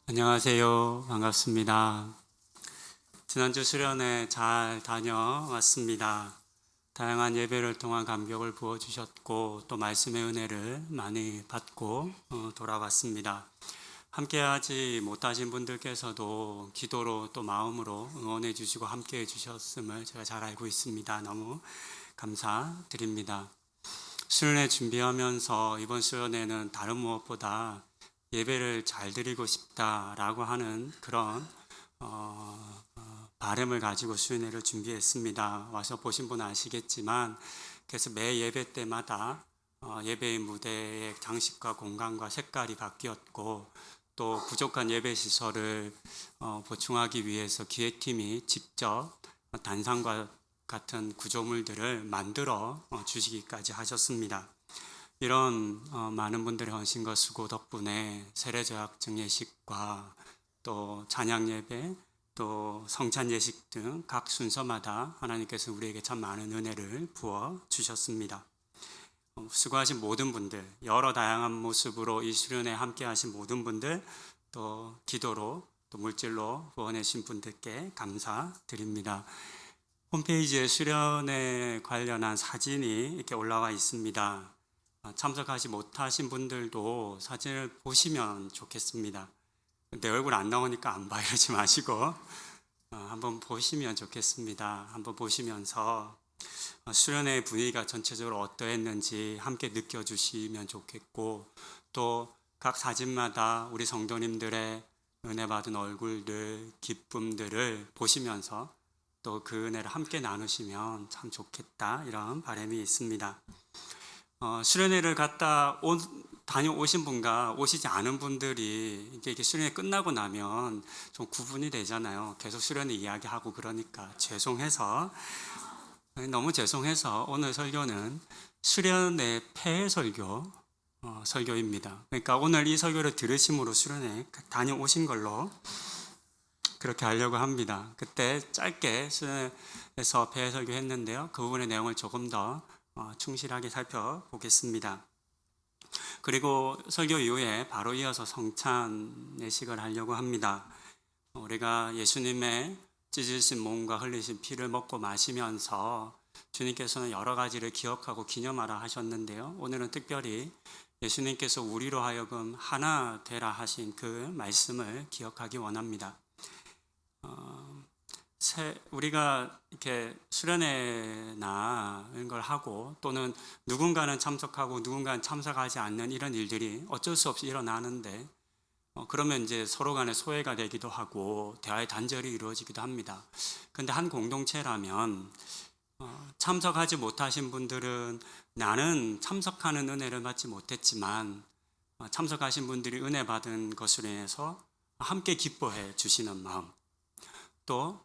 안녕하세요. 반갑습니다. 지난주 수련회 잘 다녀왔습니다. 다양한 예배를 통한 감격을 부어주셨고 또 말씀의 은혜를 많이 받고 돌아왔습니다. 함께하지 못하신 분들께서도 기도로 또 마음으로 응원해 주시고 함께해 주셨음을 제가 잘 알고 있습니다. 너무 감사드립니다. 수련회 준비하면서 이번 수련회는 다른 무엇보다 예배를 잘 드리고 싶다라고 하는 그런 바람을 가지고 수련회를 준비했습니다. 와서 보신 분은 아시겠지만 그래서 매 예배 때마다 예배의 무대의 장식과 공간과 색깔이 바뀌었고 또 부족한 예배 시설을 보충하기 위해서 기획팀이 직접 단상과 같은 구조물들을 만들어 주시기까지 하셨습니다. 이런 많은 분들의 헌신과 수고 덕분에 세례조약증 예식과 또 찬양 예배 또 성찬 예식 등 각 순서마다 하나님께서 우리에게 참 많은 은혜를 부어 주셨습니다. 수고하신 모든 분들, 여러 다양한 모습으로 이 수련회에 함께 하신 모든 분들, 또 기도로 또 물질로 후원해 주신 분들께 감사드립니다. 홈페이지에 수련회 관련한 사진이 이렇게 올라와 있습니다. 참석하지 못하신 분들도 사진을 보시면 좋겠습니다. 내 얼굴 안 나오니까 안 봐 이러지 마시고 한번 보시면 좋겠습니다. 한번 보시면서 수련회 분위기가 전체적으로 어떠했는지 함께 느껴주시면 좋겠고 또 각 사진마다 우리 성도님들의 은혜 받은 얼굴들, 기쁨들을 보시면서 또 그 은혜를 함께 나누시면 참 좋겠다 이런 바람이 있습니다. 수련회를 다녀오신 분과 오시지 않은 분들이 이게 수련회 끝나고 나면 좀 구분이 되잖아요. 계속 수련회 이야기하고 그러니까 너무 죄송해서 오늘 설교는 수련회 폐해 설교 설교입니다. 그러니까 오늘 이 설교를 들으심으로 수련회 다녀오신 걸로 그렇게 하려고 합니다. 그때 짧게 수련회에서 폐해 설교했는데요. 그 부분의 내용을 조금 더 충실하게 살펴보겠습니다. 그리고 설교 이후에 바로 이어서 성찬 예식을 하려고 합니다. 우리가 예수님의 찢으신 몸과 흘리신 피를 먹고 마시면서 주님께서는 여러 가지를 기억하고 기념하라 하셨는데요. 오늘은 특별히 예수님께서 우리로 하여금 하나 되라 하신 그 말씀을 기억하기 원합니다. 우리가 이렇게 수련회나 이런 걸 하고 또는 누군가는 참석하고 누군가는 참석하지 않는 이런 일들이 어쩔 수 없이 일어나는데 그러면 이제 서로 간에 소외가 되기도 하고 대화의 단절이 이루어지기도 합니다. 그런데 한 공동체라면 참석하지 못하신 분들은 나는 참석하는 은혜를 받지 못했지만 참석하신 분들이 은혜 받은 것으로 인해서 함께 기뻐해 주시는 마음 또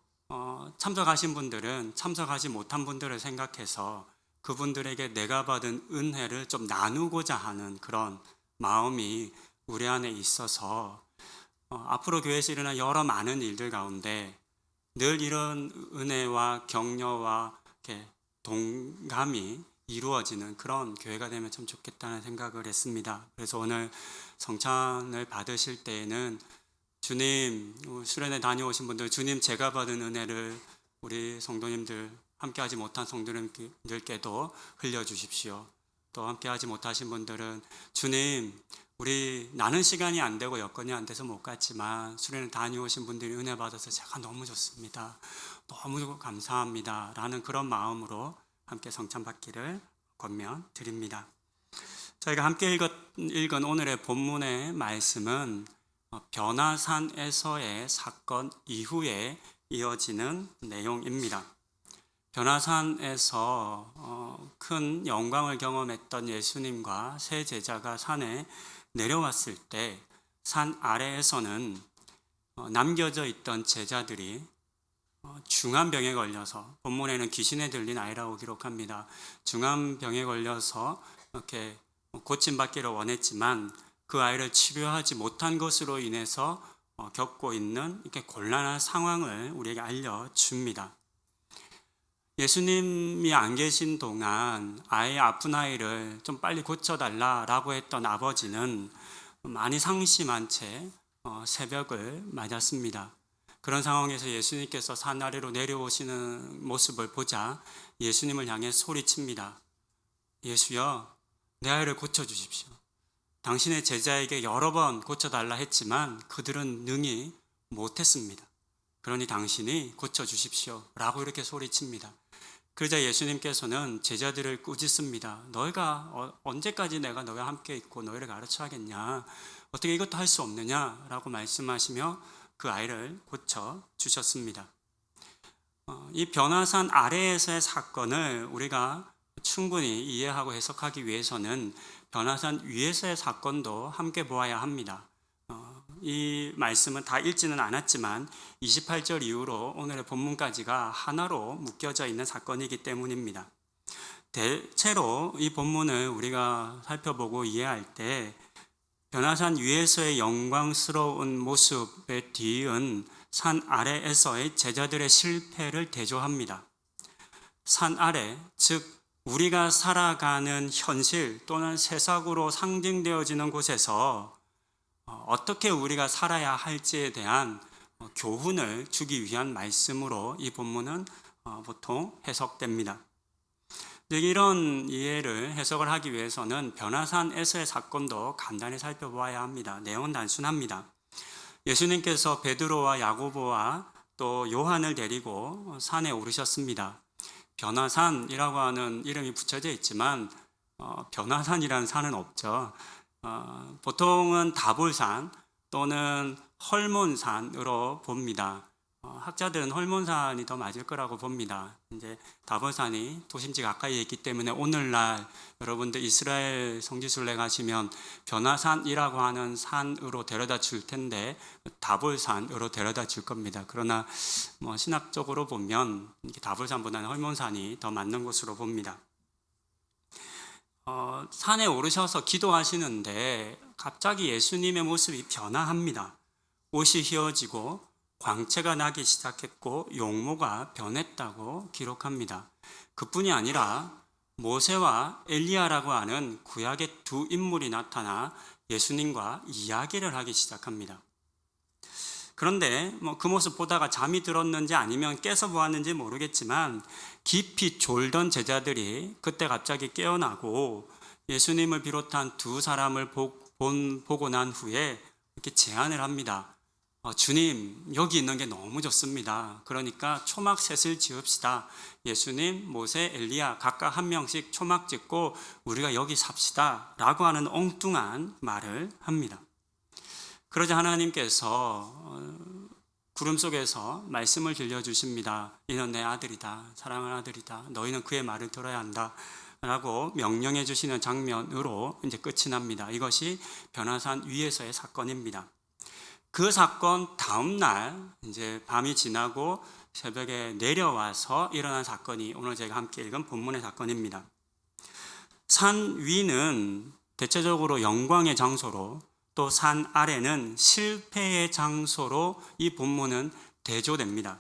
참석하신 분들은 참석하지 못한 분들을 생각해서 그분들에게 내가 받은 은혜를 좀 나누고자 하는 그런 마음이 우리 안에 있어서 앞으로 교회에서 일어날 여러 많은 일들 가운데 늘 이런 은혜와 격려와 이렇게 동감이 이루어지는 그런 교회가 되면 참 좋겠다는 생각을 했습니다. 그래서 오늘 성찬을 받으실 때에는 주님, 수련회 다녀오신 분들, 주님 제가 받은 은혜를 우리 성도님들, 함께하지 못한 성도님들께도 흘려주십시오. 또 함께하지 못하신 분들은 주님, 나는 시간이 안 되고 여건이 안 돼서 못 갔지만 수련회 다녀오신 분들이 은혜 받아서 제가 너무 좋습니다. 너무 감사합니다. 라는 그런 마음으로 함께 성찬 받기를 권면드립니다. 저희가 함께 읽은 오늘의 본문의 말씀은 변화산에서의 사건 이후에 이어지는 내용입니다. 변화산에서 큰 영광을 경험했던 예수님과 세 제자가 산에 내려왔을 때 산 아래에서는 남겨져 있던 제자들이 중한 병에 걸려서 본문에는 귀신에 들린 아이라고 기록합니다. 중한 병에 걸려서 이렇게 고침받기를 원했지만 그 아이를 치료하지 못한 것으로 인해서 겪고 있는 이렇게 곤란한 상황을 우리에게 알려줍니다. 예수님이 안 계신 동안 아픈 아이를 좀 빨리 고쳐달라고 했던 아버지는 많이 상심한 채 새벽을 맞았습니다. 그런 상황에서 예수님께서 산 아래로 내려오시는 모습을 보자 예수님을 향해 소리칩니다. 예수여, 내 아이를 고쳐주십시오. 당신의 제자에게 여러 번 고쳐달라 했지만 그들은 능히 못했습니다. 그러니 당신이 고쳐주십시오 라고 이렇게 소리칩니다. 그러자 예수님께서는 제자들을 꾸짖습니다. 너희가 언제까지 내가 너희와 함께 있고 너희를 가르쳐 하겠냐, 어떻게 이것도 할 수 없느냐 라고 말씀하시며 그 아이를 고쳐주셨습니다. 이 변화산 아래에서의 사건을 우리가 충분히 이해하고 해석하기 위해서는 변화산 위에서의 사건도 함께 보아야 합니다. 이 말씀은 다 읽지는 않았지만 28절 이후로 오늘의 본문까지가 하나로 묶여져 있는 사건이기 때문입니다. 대체로 이 본문을 우리가 살펴보고 이해할 때 변화산 위에서의 영광스러운 모습에 뒤은 산 아래에서의 제자들의 실패를 대조합니다. 산 아래, 즉 우리가 살아가는 현실 또는 세상으로 상징되어지는 곳에서 어떻게 우리가 살아야 할지에 대한 교훈을 주기 위한 말씀으로 이 본문은 보통 해석됩니다. 이런 이해를 해석을 하기 위해서는 변화산에서의 사건도 간단히 살펴보아야 합니다. 내용은 단순합니다. 예수님께서 베드로와 야고보와 또 요한을 데리고 산에 오르셨습니다. 변화산이라고 하는 이름이 붙여져 있지만 변화산이라는 산은 없죠. 보통은 다볼산 또는 헐몬산으로 봅니다. 학자들은 헐몬산이 더 맞을 거라고 봅니다. 이제 다볼산이 도심지 가까이에 있기 때문에 오늘날 여러분들 이스라엘 성지순례 가시면 변화산이라고 하는 산으로 데려다 줄 텐데 다볼산으로 데려다 줄 겁니다. 그러나 신학적으로 보면 다볼산보다는 헐몬산이 더 맞는 곳으로 봅니다. 산에 오르셔서 기도하시는데 갑자기 예수님의 모습이 변화합니다. 옷이 휘어지고 광채가 나기 시작했고 용모가 변했다고 기록합니다. 그뿐이 아니라 모세와 엘리야라고 하는 구약의 두 인물이 나타나 예수님과 이야기를 하기 시작합니다. 그런데 그 모습 보다가 잠이 들었는지 아니면 깨서 보았는지 모르겠지만 깊이 졸던 제자들이 그때 갑자기 깨어나고 예수님을 비롯한 두 사람을 보고 난 후에 이렇게 제안을 합니다. 주님, 여기 있는 게 너무 좋습니다. 그러니까 초막 셋을 지읍시다. 예수님, 모세, 엘리야 각각 한 명씩 초막 짓고 우리가 여기 삽시다 라고 하는 엉뚱한 말을 합니다. 그러자 하나님께서 구름 속에서 말씀을 들려주십니다. 이는 내 아들이다. 사랑하는 아들이다. 너희는 그의 말을 들어야 한다 라고 명령해 주시는 장면으로 이제 끝이 납니다. 이것이 변화산 위에서의 사건입니다. 그 사건 다음 날 이제 밤이 지나고 새벽에 내려와서 일어난 사건이 오늘 제가 함께 읽은 본문의 사건입니다. 산 위는 대체적으로 영광의 장소로 또 산 아래는 실패의 장소로 이 본문은 대조됩니다.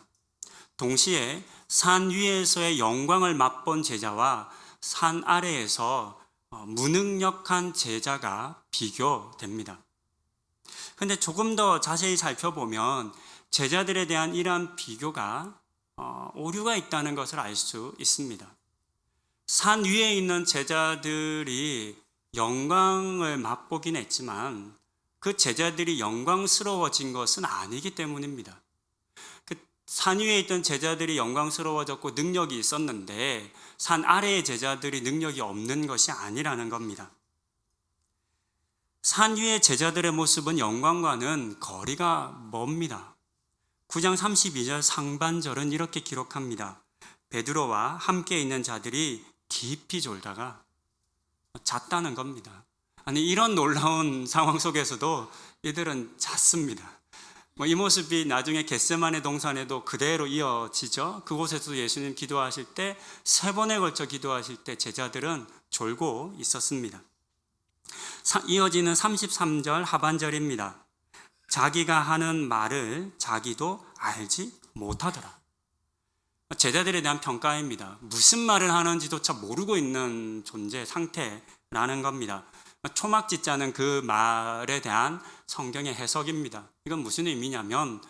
동시에 산 위에서의 영광을 맛본 제자와 산 아래에서 무능력한 제자가 비교됩니다. 근데 조금 더 자세히 살펴보면 제자들에 대한 이러한 비교가 오류가 있다는 것을 알 수 있습니다. 산 위에 있는 제자들이 영광을 맛보긴 했지만 그 제자들이 영광스러워진 것은 아니기 때문입니다. 그 산 위에 있던 제자들이 영광스러워졌고 능력이 있었는데 산 아래의 제자들이 능력이 없는 것이 아니라는 겁니다. 산 위의 제자들의 모습은 영광과는 거리가 멉니다. 9장 32절 상반절은 이렇게 기록합니다. 베드로와 함께 있는 자들이 깊이 졸다가 잤다는 겁니다. 아니, 이런 놀라운 상황 속에서도 이들은 잤습니다. 이 모습이 나중에 겟세마네 동산에도 그대로 이어지죠. 그곳에서 예수님 기도하실 때 3번에 걸쳐 기도하실 때 제자들은 졸고 있었습니다. 이어지는 33절 하반절입니다. 자기가 하는 말을 자기도 알지 못하더라. 제자들에 대한 평가입니다. 무슨 말을 하는지조차 모르고 있는 존재 상태라는 겁니다. 초막 짓자는 그 말에 대한 성경의 해석입니다. 이건 무슨 의미냐면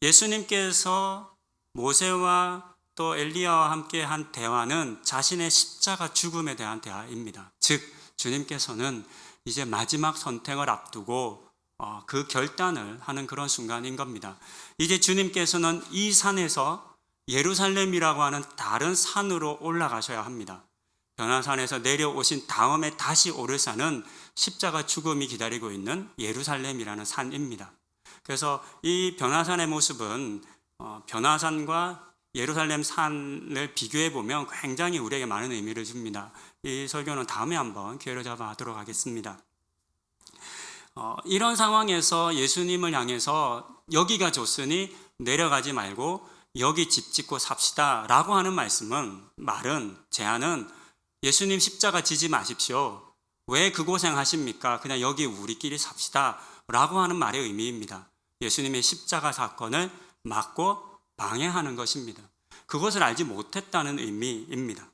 예수님께서 모세와 또 엘리야와 함께 한 대화는 자신의 십자가 죽음에 대한 대화입니다. 즉 주님께서는 이제 마지막 선택을 앞두고 그 결단을 하는 그런 순간인 겁니다. 이제 주님께서는 이 산에서 예루살렘이라고 하는 다른 산으로 올라가셔야 합니다. 변화산에서 내려오신 다음에 다시 오를 산은 십자가 죽음이 기다리고 있는 예루살렘이라는 산입니다. 그래서 이 변화산의 모습은 변화산과 예루살렘 산을 비교해 보면 굉장히 우리에게 많은 의미를 줍니다. 이 설교는 다음에 한번 기회를 잡아 하도록 하겠습니다. 이런 상황에서 예수님을 향해서 여기가 좋으니 내려가지 말고 여기 집 짓고 삽시다 라고 하는 제안은 예수님 십자가 지지 마십시오. 왜 그 고생하십니까? 그냥 여기 우리끼리 삽시다 라고 하는 말의 의미입니다. 예수님의 십자가 사건을 막고 방해하는 것입니다. 그것을 알지 못했다는 의미입니다.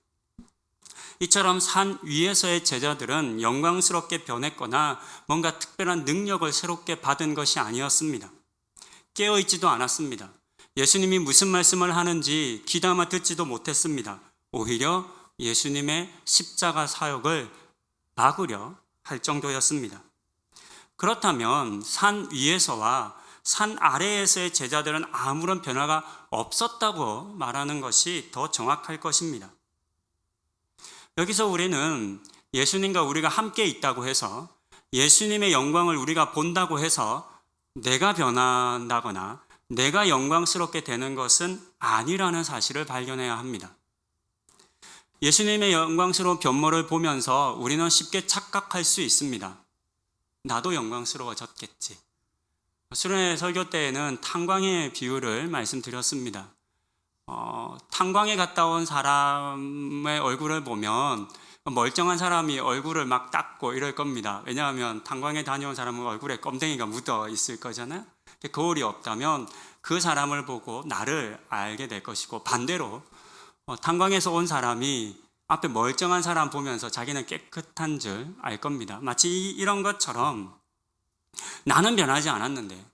이처럼 산 위에서의 제자들은 영광스럽게 변했거나 뭔가 특별한 능력을 새롭게 받은 것이 아니었습니다. 깨어있지도 않았습니다. 예수님이 무슨 말씀을 하는지 귀담아 듣지도 못했습니다. 오히려 예수님의 십자가 사역을 막으려 할 정도였습니다. 그렇다면 산 위에서와 산 아래에서의 제자들은 아무런 변화가 없었다고 말하는 것이 더 정확할 것입니다. 여기서 우리는 예수님과 우리가 함께 있다고 해서 예수님의 영광을 우리가 본다고 해서 내가 변한다거나 내가 영광스럽게 되는 것은 아니라는 사실을 발견해야 합니다. 예수님의 영광스러운 변모를 보면서 우리는 쉽게 착각할 수 있습니다. 나도 영광스러워졌겠지. 수련회 설교 때에는 탄광의 비유를 말씀드렸습니다. 탄광에 갔다 온 사람의 얼굴을 보면 멀쩡한 사람이 얼굴을 막 닦고 이럴 겁니다. 왜냐하면 탄광에 다녀온 사람은 얼굴에 껌댕이가 묻어 있을 거잖아요. 거울이 없다면 그 사람을 보고 나를 알게 될 것이고, 반대로 탄광에서 온 사람이 앞에 멀쩡한 사람 보면서 자기는 깨끗한 줄 알 겁니다. 마치 이런 것처럼 나는 변하지 않았는데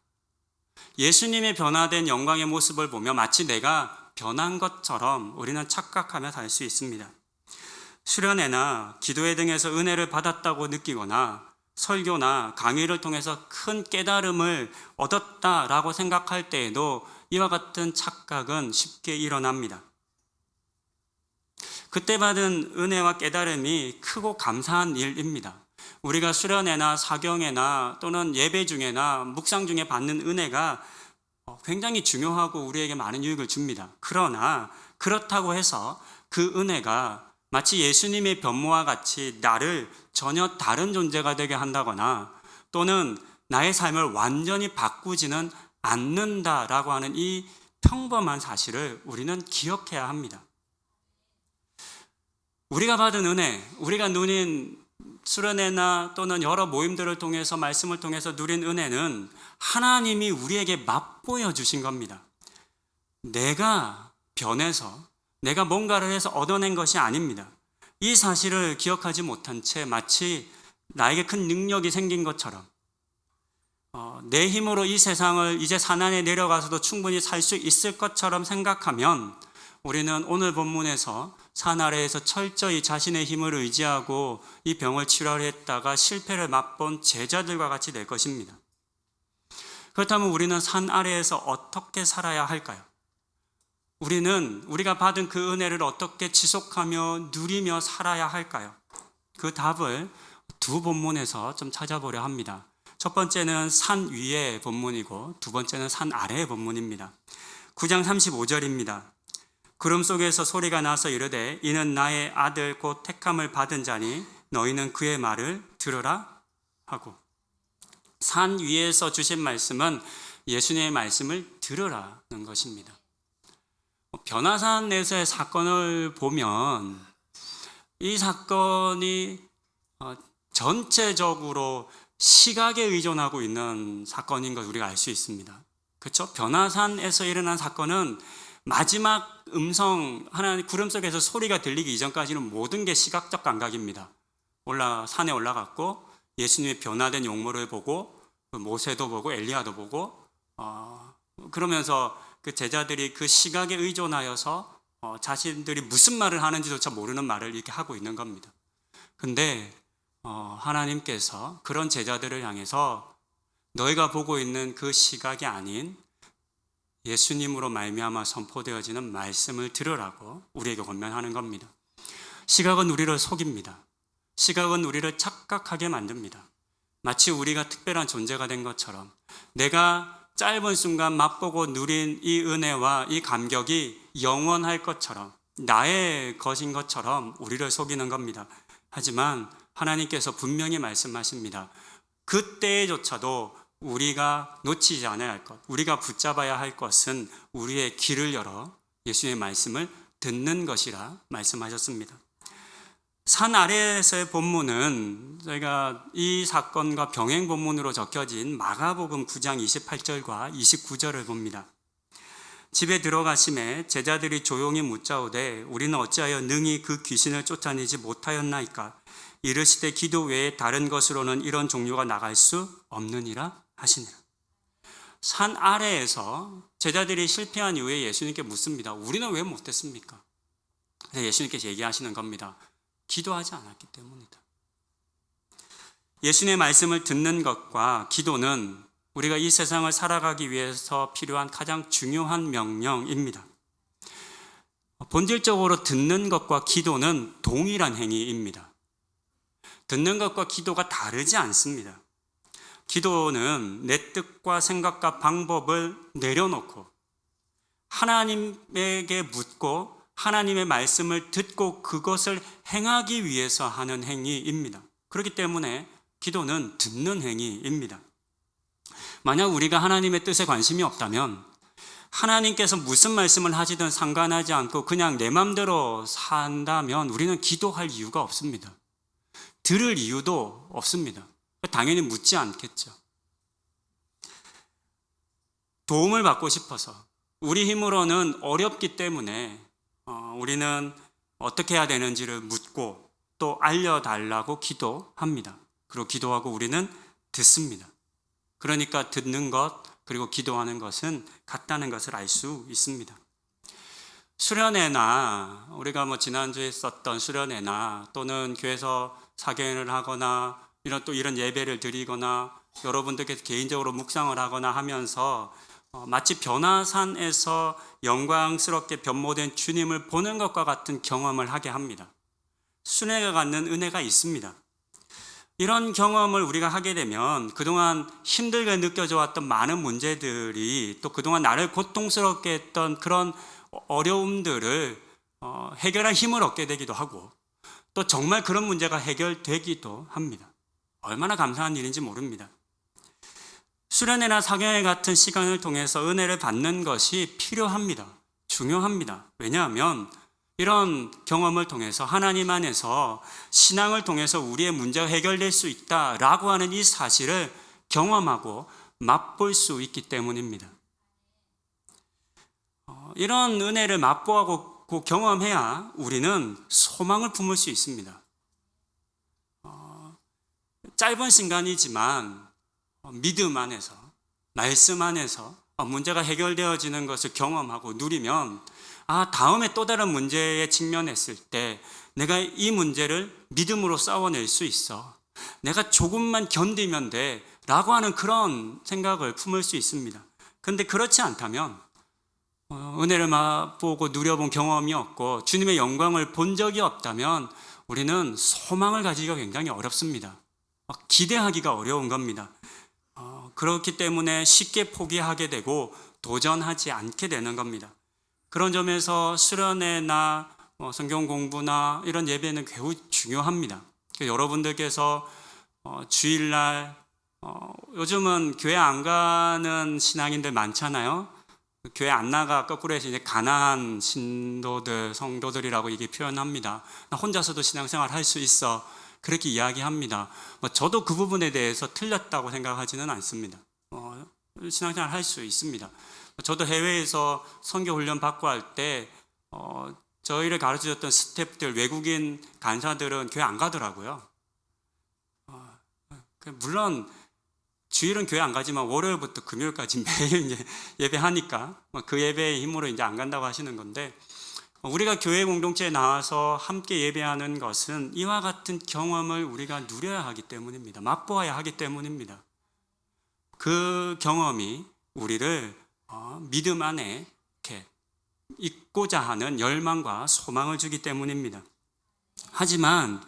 예수님의 변화된 영광의 모습을 보며 마치 내가 변한 것처럼 우리는 착각하며 살 수 있습니다. 수련회나 기도회 등에서 은혜를 받았다고 느끼거나 설교나 강의를 통해서 큰 깨달음을 얻었다라고 생각할 때에도 이와 같은 착각은 쉽게 일어납니다. 그때 받은 은혜와 깨달음이 크고 감사한 일입니다. 우리가 수련회나 사경회나 또는 예배 중에나 묵상 중에 받는 은혜가 굉장히 중요하고 우리에게 많은 유익을 줍니다. 그러나 그렇다고 해서 그 은혜가 마치 예수님의 변모와 같이 나를 전혀 다른 존재가 되게 한다거나 또는 나의 삶을 완전히 바꾸지는 않는다라고 하는 이 평범한 사실을 우리는 기억해야 합니다. 우리가 받은 은혜, 우리가 누린 수련회나 또는 여러 모임들을 통해서 말씀을 통해서 누린 은혜는 하나님이 우리에게 맛보여 주신 겁니다. 내가 변해서 내가 뭔가를 해서 얻어낸 것이 아닙니다. 이 사실을 기억하지 못한 채 마치 나에게 큰 능력이 생긴 것처럼 내 힘으로 이 세상을 이제 산안에 내려가서도 충분히 살 수 있을 것처럼 생각하면 우리는 오늘 본문에서 산 아래에서 철저히 자신의 힘을 의지하고 이 병을 치료하려 했다가 실패를 맛본 제자들과 같이 될 것입니다. 그렇다면 우리는 산 아래에서 어떻게 살아야 할까요? 우리가 받은 그 은혜를 어떻게 지속하며 누리며 살아야 할까요? 그 답을 두 본문에서 좀 찾아보려 합니다. 첫 번째는 산 위의 본문이고 두 번째는 산 아래의 본문입니다. 9장 35절입니다. 구름 속에서 소리가 나서 이르되 이는 나의 아들 곧 택함을 받은 자니 너희는 그의 말을 들으라 하고, 산 위에서 주신 말씀은 예수님의 말씀을 들으라는 것입니다. 변화산에서의 사건을 보면 이 사건이 전체적으로 시각에 의존하고 있는 사건인 걸 우리가 알 수 있습니다. 그렇죠? 변화산에서 일어난 사건은 마지막 음성, 하나님 구름 속에서 소리가 들리기 이전까지는 모든 게 시각적 감각입니다. 산에 올라갔고 예수님의 변화된 용모를 보고 모세도 보고 엘리야도 보고 그러면서 그 제자들이 그 시각에 의존하여서 자신들이 무슨 말을 하는지조차 모르는 말을 이렇게 하고 있는 겁니다. 근데 하나님께서 그런 제자들을 향해서 너희가 보고 있는 그 시각이 아닌 예수님으로 말미암아 선포되어지는 말씀을 들으라고 우리에게 권면하는 겁니다. 시각은 우리를 속입니다. 시각은 우리를 착각하게 만듭니다. 마치 우리가 특별한 존재가 된 것처럼, 내가 짧은 순간 맛보고 누린 이 은혜와 이 감격이 영원할 것처럼, 나의 것인 것처럼 우리를 속이는 겁니다. 하지만 하나님께서 분명히 말씀하십니다. 그때조차도 우리가 놓치지 않아야 할 것, 우리가 붙잡아야 할 것은 우리의 귀를 열어 예수님의 말씀을 듣는 것이라 말씀하셨습니다. 산 아래에서의 본문은 저희가 이 사건과 병행 본문으로 적혀진 마가복음 9장 28절과 29절을 봅니다. 집에 들어가심에 제자들이 조용히 묻자오되 우리는 어찌하여 능히 그 귀신을 쫓아내지 못하였나이까? 이르시되 기도 외에 다른 것으로는 이런 종류가 나갈 수 없느니라 하시니라. 산 아래에서 제자들이 실패한 이후에 예수님께 묻습니다. 우리는 왜 못했습니까? 그래서 예수님께서 얘기하시는 겁니다. 기도하지 않았기 때문이다. 예수님의 말씀을 듣는 것과 기도는 우리가 이 세상을 살아가기 위해서 필요한 가장 중요한 명령입니다. 본질적으로 듣는 것과 기도는 동일한 행위입니다. 듣는 것과 기도가 다르지 않습니다. 기도는 내 뜻과 생각과 방법을 내려놓고 하나님에게 묻고 하나님의 말씀을 듣고 그것을 행하기 위해서 하는 행위입니다. 그렇기 때문에 기도는 듣는 행위입니다. 만약 우리가 하나님의 뜻에 관심이 없다면 하나님께서 무슨 말씀을 하시든 상관하지 않고 그냥 내 맘대로 산다면 우리는 기도할 이유가 없습니다. 들을 이유도 없습니다. 당연히 묻지 않겠죠. 도움을 받고 싶어서 우리 힘으로는 어렵기 때문에 우리는 어떻게 해야 되는지를 묻고 또 알려달라고 기도합니다. 그리고 기도하고 우리는 듣습니다. 그러니까 듣는 것 그리고 기도하는 것은 같다는 것을 알 수 있습니다. 수련회나 우리가 지난주에 썼던 수련회나 또는 교회에서 사교연을 하거나 이런 예배를 드리거나 여러분들께서 개인적으로 묵상을 하거나 하면서 마치 변화산에서 영광스럽게 변모된 주님을 보는 것과 같은 경험을 하게 합니다. 수련회가 갖는 은혜가 있습니다. 이런 경험을 우리가 하게 되면 그동안 힘들게 느껴져 왔던 많은 문제들이 또 그동안 나를 고통스럽게 했던 그런 어려움들을 해결할 힘을 얻게 되기도 하고 또 정말 그런 문제가 해결되기도 합니다. 얼마나 감사한 일인지 모릅니다. 수련회나 사교회 같은 시간을 통해서 은혜를 받는 것이 필요합니다. 중요합니다. 왜냐하면 이런 경험을 통해서 하나님 안에서 신앙을 통해서 우리의 문제가 해결될 수 있다라고 하는 이 사실을 경험하고 맛볼 수 있기 때문입니다. 이런 은혜를 맛보고 경험해야 우리는 소망을 품을 수 있습니다. 짧은 시간이지만 믿음 안에서, 말씀 안에서 문제가 해결되어지는 것을 경험하고 누리면 다음에 또 다른 문제에 직면했을 때 내가 이 문제를 믿음으로 싸워낼 수 있어. 내가 조금만 견디면 돼 라고 하는 그런 생각을 품을 수 있습니다. 그런데 그렇지 않다면 은혜를 맛보고 누려본 경험이 없고 주님의 영광을 본 적이 없다면 우리는 소망을 가지기가 굉장히 어렵습니다. 기대하기가 어려운 겁니다. 그렇기 때문에 쉽게 포기하게 되고 도전하지 않게 되는 겁니다. 그런 점에서 수련회나 성경 공부나 이런 예배는 매우 중요합니다. 여러분들께서 주일날 요즘은 교회 안 가는 신앙인들 많잖아요. 교회 안 나가 거꾸로 해서 이제 가난한 신도들, 성도들이라고 이게 표현합니다. 나 혼자서도 신앙생활 할 수 있어. 그렇게 이야기합니다. 저도 그 부분에 대해서 틀렸다고 생각하지는 않습니다. 신앙생활 할 수 있습니다. 저도 해외에서 선교 훈련 받고 할 때 저희를 가르쳐줬던 스태프들, 외국인 간사들은 교회 안 가더라고요. 물론 주일은 교회 안 가지만 월요일부터 금요일까지 매일 이제 예배하니까 그 예배의 힘으로 이제 안 간다고 하시는 건데, 우리가 교회 공동체에 나와서 함께 예배하는 것은 이와 같은 경험을 우리가 누려야 하기 때문입니다. 맛보아야 하기 때문입니다. 그 경험이 우리를 믿음 안에 이렇게 있고자 하는 열망과 소망을 주기 때문입니다. 하지만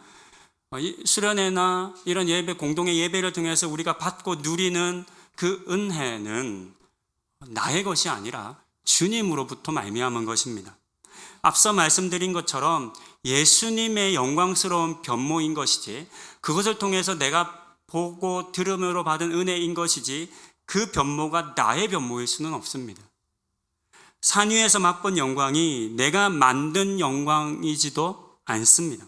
수련회나 이런 예배, 공동의 예배를 통해서 우리가 받고 누리는 그 은혜는 나의 것이 아니라 주님으로부터 말미암은 것입니다. 앞서 말씀드린 것처럼 예수님의 영광스러운 변모인 것이지, 그것을 통해서 내가 보고 들음으로 받은 은혜인 것이지, 그 변모가 나의 변모일 수는 없습니다. 산 위에서 맛본 영광이 내가 만든 영광이지도 않습니다.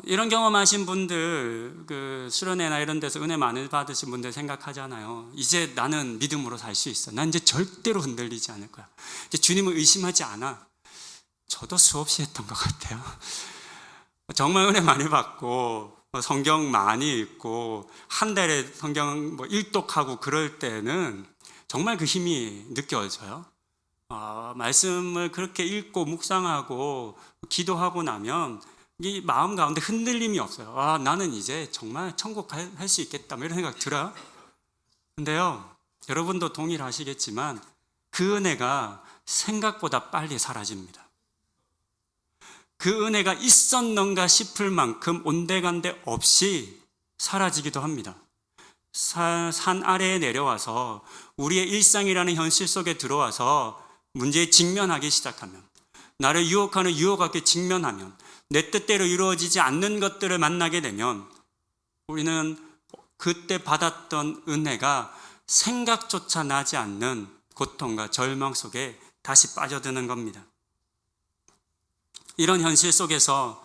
이런 경험하신 분들, 그 수련회나 이런 데서 은혜 많이 받으신 분들 생각하잖아요. 이제 나는 믿음으로 살 수 있어. 난 이제 절대로 흔들리지 않을 거야. 이제 주님을 의심하지 않아. 저도 수없이 했던 것 같아요. 정말 은혜 많이 받고 성경 많이 읽고 한 달에 성경 일독하고 그럴 때는 정말 그 힘이 느껴져요. 말씀을 그렇게 읽고 묵상하고 기도하고 나면 이 마음 가운데 흔들림이 없어요. 나는 이제 정말 천국 갈 수 있겠다, 이런 생각 들어요. 근데요, 여러분도 동일하시겠지만 그 은혜가 생각보다 빨리 사라집니다. 그 은혜가 있었는가 싶을 만큼 온데간데 없이 사라지기도 합니다. 산 아래에 내려와서 우리의 일상이라는 현실 속에 들어와서 문제에 직면하기 시작하면, 나를 유혹하는 유혹 앞에 직면하면, 내 뜻대로 이루어지지 않는 것들을 만나게 되면 우리는 그때 받았던 은혜가 생각조차 나지 않는 고통과 절망 속에 다시 빠져드는 겁니다. 이런 현실 속에서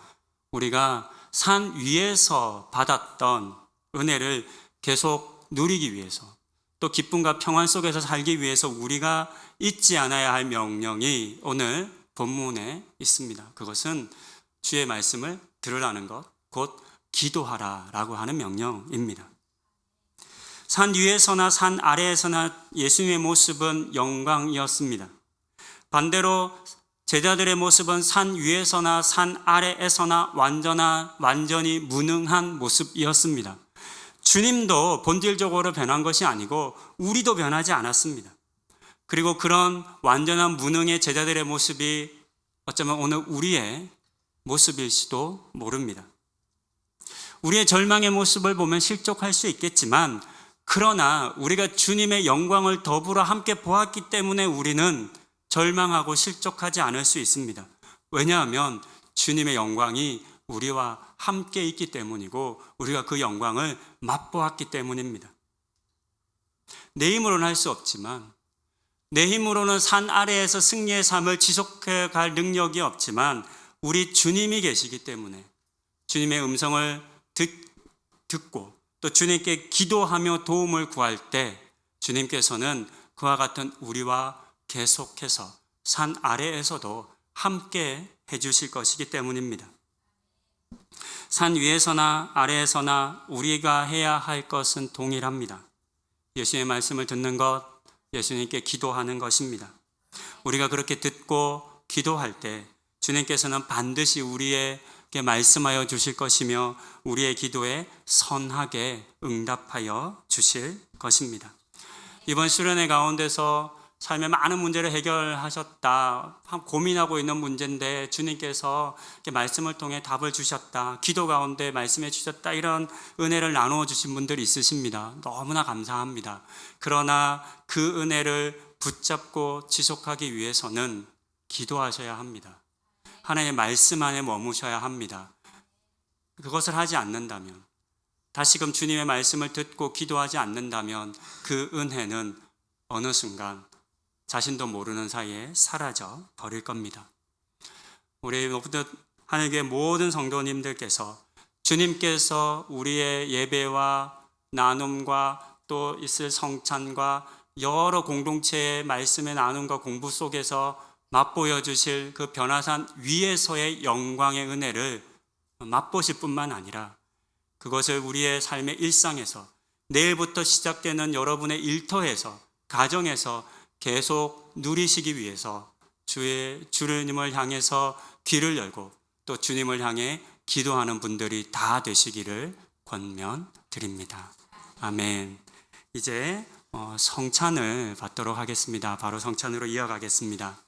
우리가 산 위에서 받았던 은혜를 계속 누리기 위해서, 또 기쁨과 평안 속에서 살기 위해서 우리가 잊지 않아야 할 명령이 오늘 본문에 있습니다. 그것은 주의 말씀을 들으라는 것, 곧 기도하라라고 하는 명령입니다. 산 위에서나 산 아래에서나 예수님의 모습은 영광이었습니다. 반대로 제자들의 모습은 산 위에서나 산 아래에서나 완전히 무능한 모습이었습니다. 주님도 본질적으로 변한 것이 아니고 우리도 변하지 않았습니다. 그리고 그런 완전한 무능의 제자들의 모습이 어쩌면 오늘 우리의 모습일지도 모릅니다. 우리의 절망의 모습을 보면 실족할 수 있겠지만, 그러나 우리가 주님의 영광을 더불어 함께 보았기 때문에 우리는 절망하고 실족하지 않을 수 있습니다. 왜냐하면 주님의 영광이 우리와 함께 있기 때문이고 우리가 그 영광을 맛보았기 때문입니다. 내 힘으로는 할 수 없지만, 내 힘으로는 산 아래에서 승리의 삶을 지속해 갈 능력이 없지만, 우리 주님이 계시기 때문에 주님의 음성을 듣고 또 주님께 기도하며 도움을 구할 때 주님께서는 그와 같은 우리와 계속해서 산 아래에서도 함께 해주실 것이기 때문입니다. 산 위에서나 아래에서나 우리가 해야 할 것은 동일합니다. 예수님의 말씀을 듣는 것, 예수님께 기도하는 것입니다. 우리가 그렇게 듣고 기도할 때 주님께서는 반드시 우리에게 말씀하여 주실 것이며 우리의 기도에 선하게 응답하여 주실 것입니다. 이번 수련회 가운데서 삶의 많은 문제를 해결하셨다, 고민하고 있는 문제인데 주님께서 말씀을 통해 답을 주셨다, 기도 가운데 말씀해 주셨다, 이런 은혜를 나누어 주신 분들이 있으십니다. 너무나 감사합니다. 그러나 그 은혜를 붙잡고 지속하기 위해서는 기도하셔야 합니다. 하나님의 말씀 안에 머무셔야 합니다. 그것을 하지 않는다면, 다시금 주님의 말씀을 듣고 기도하지 않는다면 그 은혜는 어느 순간 자신도 모르는 사이에 사라져 버릴 겁니다. 우리 하나님의 모든 성도님들께서 주님께서 우리의 예배와 나눔과 또 있을 성찬과 여러 공동체의 말씀의 나눔과 공부 속에서 맛보여 주실 그 변화산 위에서의 영광의 은혜를 맛보실 뿐만 아니라 그것을 우리의 삶의 일상에서, 내일부터 시작되는 여러분의 일터에서, 가정에서 계속 누리시기 위해서 주님을 향해서 귀를 열고 또 주님을 향해 기도하는 분들이 다 되시기를 권면드립니다. 아멘. 이제 성찬을 받도록 하겠습니다. 바로 성찬으로 이어가겠습니다.